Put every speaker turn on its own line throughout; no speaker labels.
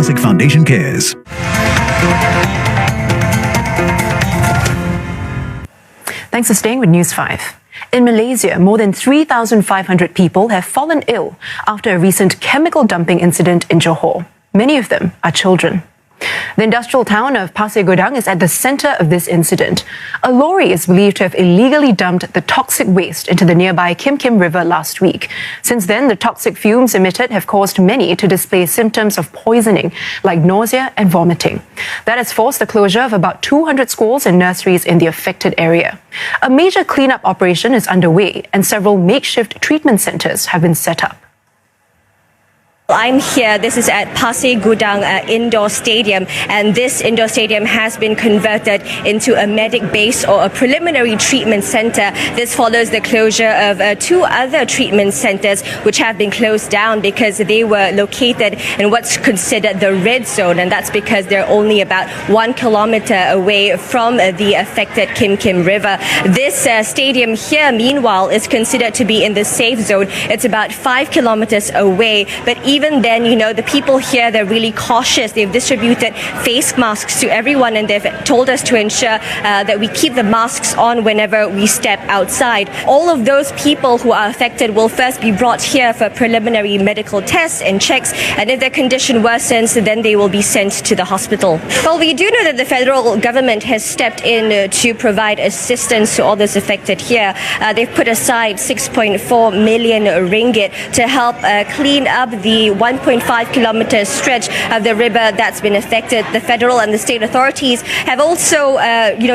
Temasek Foundation cares.
Thanks for staying with News 5. In Malaysia, more than 3,500 people have fallen ill after a recent chemical dumping incident in Johor. Many of them are children. The industrial town of Pasir Gudang is at the centre of this incident. A lorry is believed to have illegally dumped the toxic waste into the nearby Kim Kim River last week. Since then, the toxic fumes emitted have caused many to display symptoms of poisoning, like nausea and vomiting. That has forced the closure of about 200 schools and nurseries in the affected area. A major cleanup operation is underway, and several makeshift treatment centres have been set up.
I'm here, this is at Pasir Gudang Indoor Stadium, and this indoor stadium has been converted into a medic base or a preliminary treatment centre. This follows the closure of two other treatment centres which have been closed down because they were located in what's considered the red zone, and that's because they're only about 1 kilometre away from the affected Kim Kim River. This stadium here, meanwhile, is considered to be in the safe zone. It's about 5 kilometres away, but even then, you know, the people here, they're really cautious. They've distributed face masks to everyone, and they've told us to ensure that we keep the masks on whenever we step outside. All of those people who are affected will first be brought here for preliminary medical tests and checks, and if their condition worsens, then they will be sent to the hospital. Well, we do know that the federal government has stepped in to provide assistance to all those affected here. They've put aside 6.4 million ringgit to help clean up the 1.5 kilometre stretch of the river that's been affected. The federal and the state authorities have also,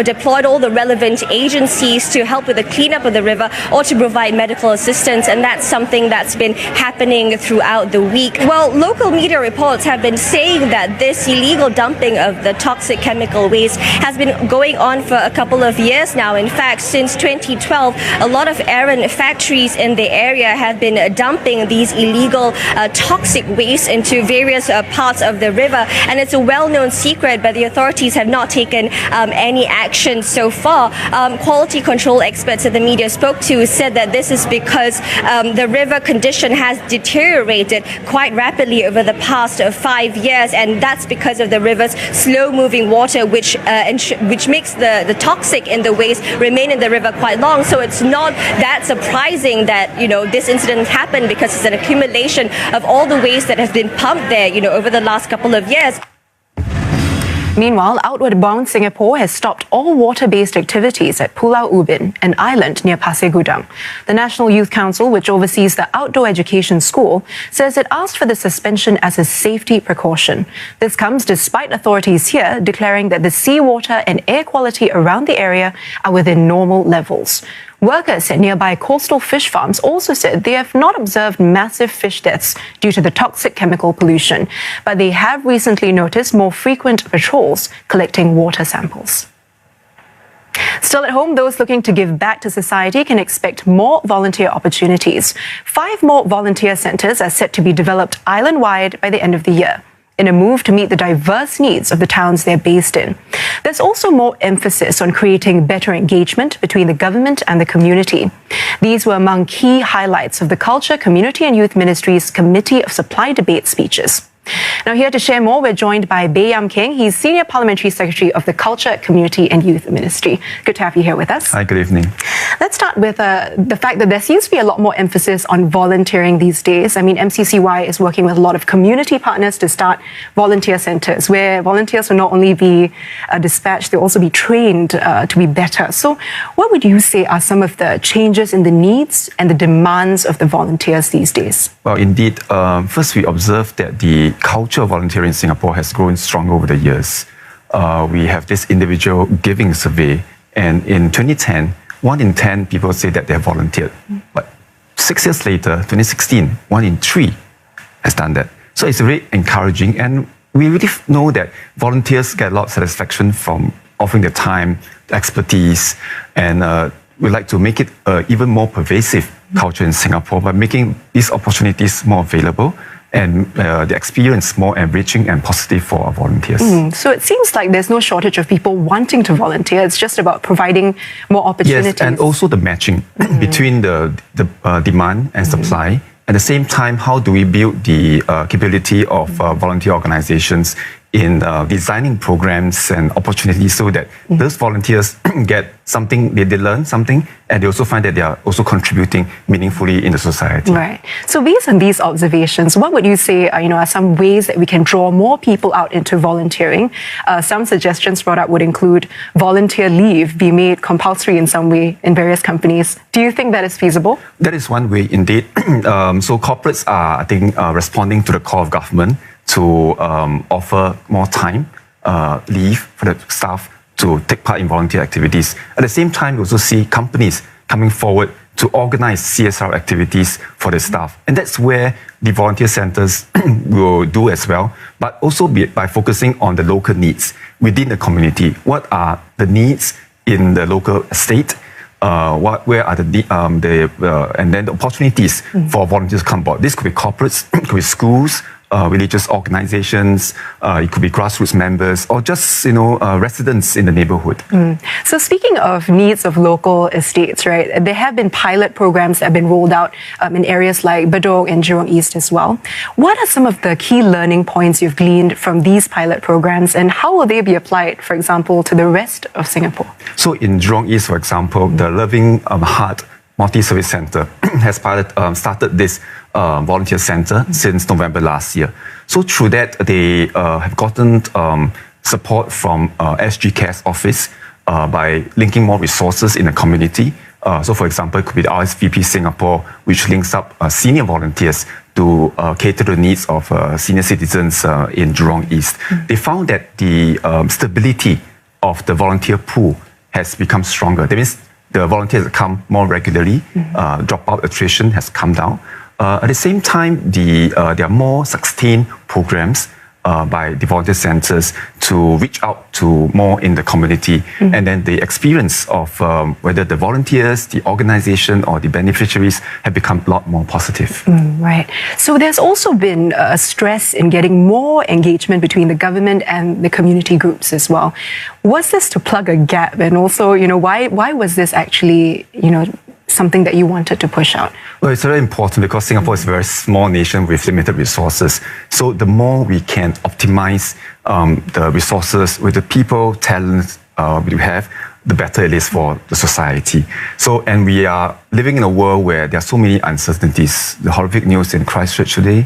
deployed all the relevant agencies to help with the cleanup of the river or to provide medical assistance, and that's something that's been happening throughout the week. Well, local media reports have been saying that this illegal dumping of the toxic chemical waste has been going on for a couple of years now. In fact, since 2012, a lot of errant factories in the area have been dumping these illegal toxic waste into various parts of the river, and it's a well-known secret, but the authorities have not taken any action so far. Quality control experts that the media spoke to said that this is because the river condition has deteriorated quite rapidly over the past 5 years, and that's because of the river's slow-moving water, which makes the toxic in the waste remain in the river quite long. So it's not that surprising that this incident happened, because it's an accumulation of all the waste that has been pumped there, over the last couple of years.
Meanwhile, Outward Bound Singapore has stopped all water-based activities at Pulau Ubin, an island near Pasir Gudang. The National Youth Council, which oversees the outdoor education school, says it asked for the suspension as a safety precaution. This comes despite authorities here declaring that the seawater and air quality around the area are within normal levels. Workers at nearby coastal fish farms also said they have not observed massive fish deaths due to the toxic chemical pollution, but they have recently noticed more frequent patrols collecting water samples. Still at home, those looking to give back to society can expect more volunteer opportunities. 5 more volunteer centres are set to be developed island-wide by the end of the year, in a move to meet the diverse needs of the towns they're based in. There's also more emphasis on creating better engagement between the government and the community. These were among key highlights of the Culture, Community and Youth Ministry's Committee of Supply debate speeches. Now, here to share more, we're joined by Bae Yam Keng. He's Senior Parliamentary Secretary of the Culture, Community and Youth Ministry. Good to have you here with us.
Hi, good evening.
Let's start with the fact that there seems to be a lot more emphasis on volunteering these days. I mean, MCCY is working with a lot of community partners to start volunteer centres, where volunteers will not only be dispatched, they'll also be trained to be better. So what would you say are some of the changes in the needs and the demands of the volunteers these days?
Well, indeed, first we observed that the culture of volunteering in Singapore has grown strong over the years. We have this individual giving survey, and in 2010, 1 in 10 people say that they have volunteered. But 6 years later, 2016, 1 in 3 has done that. So it's very encouraging, and we really know that volunteers get a lot of satisfaction from offering their time, expertise, and we'd like to make it even more pervasive culture in Singapore by making these opportunities more available and the experience more enriching and positive for our volunteers.
So it seems like there's no shortage of people wanting to volunteer. It's just about providing more opportunities.
Yes, and also the matching between the demand and supply At the same time, how do we build the capability of volunteer organizations in designing programs and opportunities so that those volunteers get something, they learn something, and they also find that they are also contributing meaningfully in the society.
Right. So based on these observations, what would you say are some ways that we can draw more people out into volunteering? Some suggestions brought up would include volunteer leave be made compulsory in some way in various companies. Do you think that is feasible?
That is one way indeed. So corporates are, I think, responding to the call of government to offer more time, leave for the staff to take part in volunteer activities. At the same time, we also see companies coming forward to organize CSR activities for the staff. And that's where the volunteer centers will do as well, but also by focusing on the local needs within the community. What are the needs in the local estate? Where are and then the opportunities for volunteers to come aboard? This could be corporates, it could be schools, religious organizations, it could be grassroots members, or just residents in the neighborhood.
So speaking of needs of local estates, right? There have been pilot programs that have been rolled out in areas like Bedok and Jurong East as well. What are some of the key learning points you've gleaned from these pilot programs, and how will they be applied, for example, to the rest of Singapore?
So in Jurong East, for example, the Loving Heart Multi-Service Centre has started this volunteer centre since November last year. So through that, they have gotten support from SG Care's office by linking more resources in the community. So for example, it could be the RSVP Singapore, which links up senior volunteers to cater to the needs of senior citizens in Jurong East. They found that the stability of the volunteer pool has become stronger. That means the volunteers come more regularly, dropout attrition has come down. At the same time, there are more sustained programs by the volunteer centers to reach out to more in the community. And then the experience of whether the volunteers, the organization, or the beneficiaries have become a lot more positive.
Right. So there's also been a stress in getting more engagement between the government and the community groups as well. Was this to plug a gap? And also, why was this actually, something that you wanted to push out?
Well, it's very important because Singapore is a very small nation with limited resources. So the more we can optimize the resources with the people, talents we have, the better it is for the society. So, and we are living in a world where there are so many uncertainties. The horrific news in Christchurch today,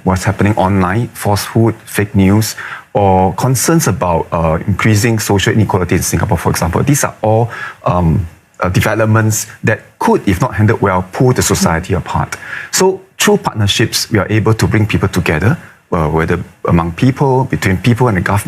what's happening online, falsehood, fake news, or concerns about increasing social inequality in Singapore, for example. These are all developments that could, if not handled well, pull the society apart. So through partnerships, we are able to bring people together, whether among people, between people and the government.